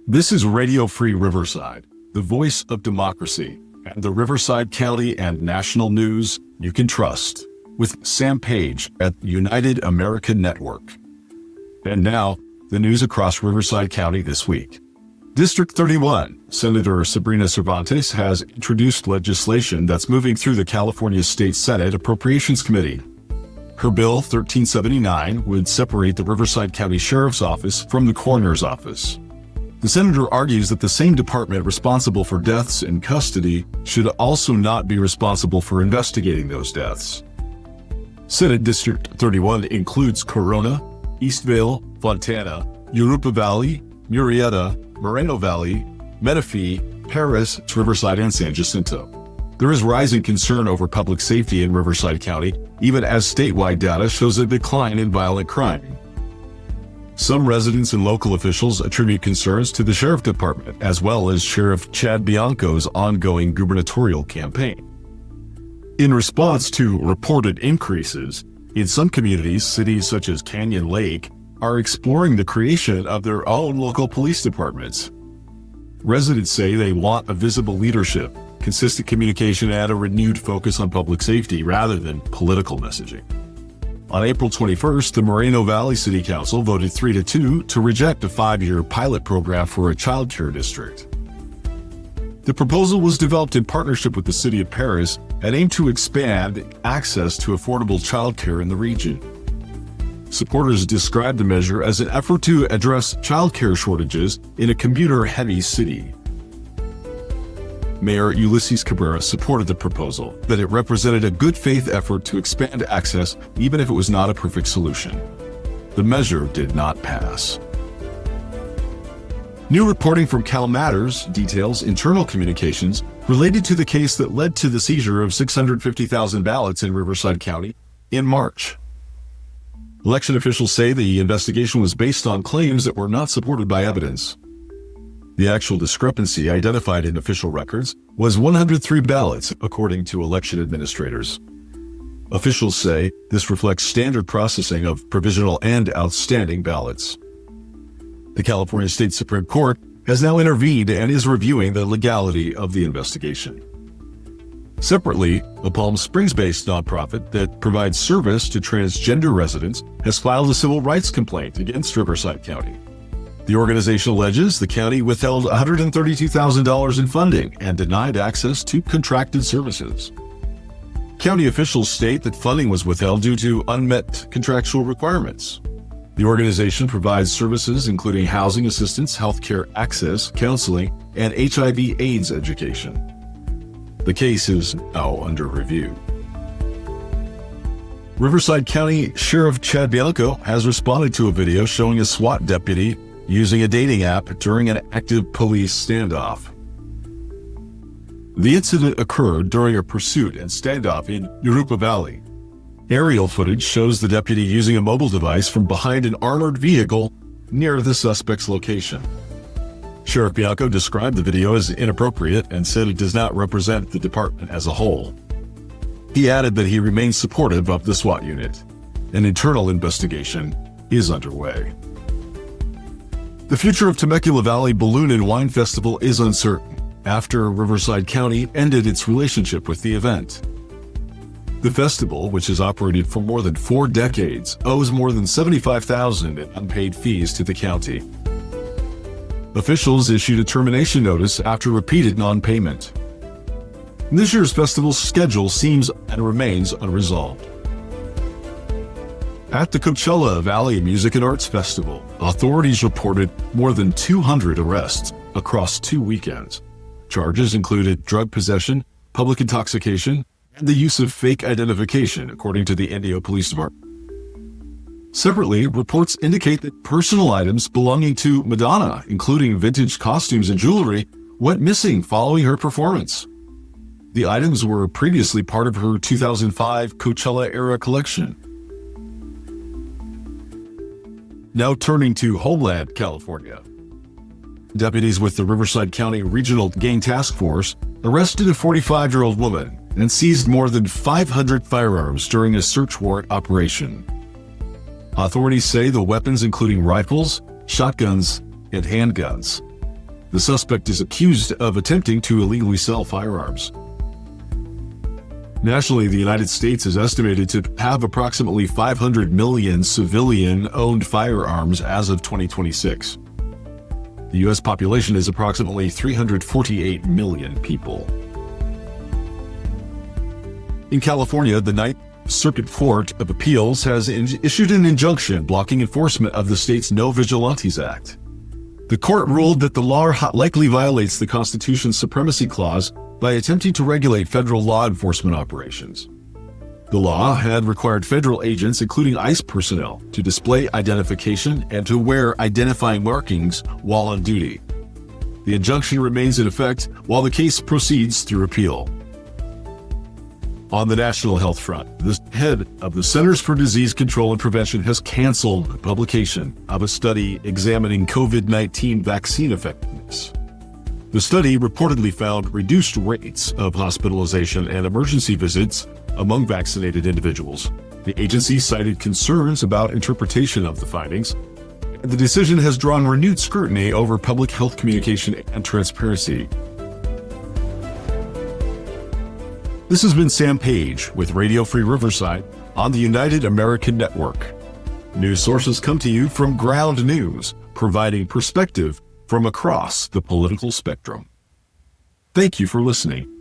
This is Radio Free Riverside, the voice of democracy, and the Riverside County and national news you can trust, with Sam Page at United American Network. And now, the news across Riverside County this week. District 31, Senator Sabrina Cervantes has introduced legislation that's moving through the California State Senate Appropriations Committee. Her bill, 1379, would separate the Riverside County Sheriff's Office from the Coroner's Office. The senator argues that the same department responsible for deaths in custody should also not be responsible for investigating those deaths. Senate District 31 includes Corona, Eastvale, Fontana, Europa Valley, Murrieta, Moreno Valley, Menifee, Perris, Riverside, and San Jacinto. There is rising concern over public safety in Riverside County, even as statewide data shows a decline in violent crime. Some residents and local officials attribute concerns to the Sheriff Department, as well as Sheriff Chad Bianco's ongoing gubernatorial campaign. In response to reported increases, in some communities, cities such as Canyon Lake are exploring the creation of their own local police departments. Residents say they want a visible leadership, consistent communication, and a renewed focus on public safety rather than political messaging. On April 21st, the Moreno Valley City Council voted 3-2 to reject a 5-year pilot program for a child care district. The proposal was developed in partnership with the City of Perris and aimed to expand access to affordable child care in the region. Supporters described the measure as an effort to address child care shortages in a commuter-heavy city. Mayor Ulysses Cabrera supported the proposal, that it represented a good faith effort to expand access even if it was not a perfect solution. The measure did not pass. New reporting from Cal Matters details internal communications related to the case that led to the seizure of 650,000 ballots in Riverside County in March. Election officials say the investigation was based on claims that were not supported by evidence. The actual discrepancy identified in official records was 103 ballots, according to election administrators. Officials say this reflects standard processing of provisional and outstanding ballots. The California State Supreme Court has now intervened and is reviewing the legality of the investigation. Separately, a Palm Springs-based nonprofit that provides service to transgender residents has filed a civil rights complaint against Riverside County. The organization alleges the county withheld $132,000 in funding and denied access to contracted services. County officials state that funding was withheld due to unmet contractual requirements. The organization provides services including housing assistance, healthcare access, counseling, and HIV/AIDS education. The case is now under review. Riverside County Sheriff Chad Bianco has responded to a video showing a SWAT deputy using a dating app during an active police standoff. The incident occurred during a pursuit and standoff in Europa Valley. Aerial footage shows the deputy using a mobile device from behind an armored vehicle near the suspect's location. Sheriff Bianco described the video as inappropriate and said it does not represent the department as a whole. He added that he remains supportive of the SWAT unit. An internal investigation is underway. The future of Temecula Valley Balloon and Wine Festival is uncertain after Riverside County ended its relationship with the event. The festival, which has operated for more than 4 decades, owes more than $75,000 in unpaid fees to the county. Officials issued a termination notice after repeated non-payment. This year's festival's schedule seems and remains unresolved. At the Coachella Valley Music and Arts Festival, authorities reported more than 200 arrests across 2 weekends. Charges included drug possession, public intoxication, and the use of fake identification, according to the Indio Police Department. Separately, reports indicate that personal items belonging to Madonna, including vintage costumes and jewelry, went missing following her performance. The items were previously part of her 2005 Coachella-era collection. Now turning to Homeland, California. Deputies with the Riverside County Regional Gang Task Force arrested a 45-year-old woman and seized more than 500 firearms during a search warrant operation. Authorities say the weapons including rifles, shotguns, and handguns. The suspect is accused of attempting to illegally sell firearms. Nationally, the United States is estimated to have approximately 500 million civilian-owned firearms as of 2026. The U.S. population is approximately 348 million people. In California, the Ninth Circuit Court of Appeals has issued an injunction blocking enforcement of the state's No Vigilantes Act. The court ruled that the law likely violates the Constitution's Supremacy Clause by attempting to regulate federal law enforcement operations. The law had required federal agents, including ICE personnel, to display identification and to wear identifying markings while on duty. The injunction remains in effect while the case proceeds through appeal. On the national health front, the head of the Centers for Disease Control and Prevention has canceled the publication of a study examining COVID-19 vaccine effectiveness. The study reportedly found reduced rates of hospitalization and emergency visits among vaccinated individuals. The agency cited concerns about interpretation of the findings, and the decision has drawn renewed scrutiny over public health communication and transparency. This has been Sam Page with Radio Free Riverside on the United American Network. News sources come to you from Ground News, providing perspective from across the political spectrum. Thank you for listening.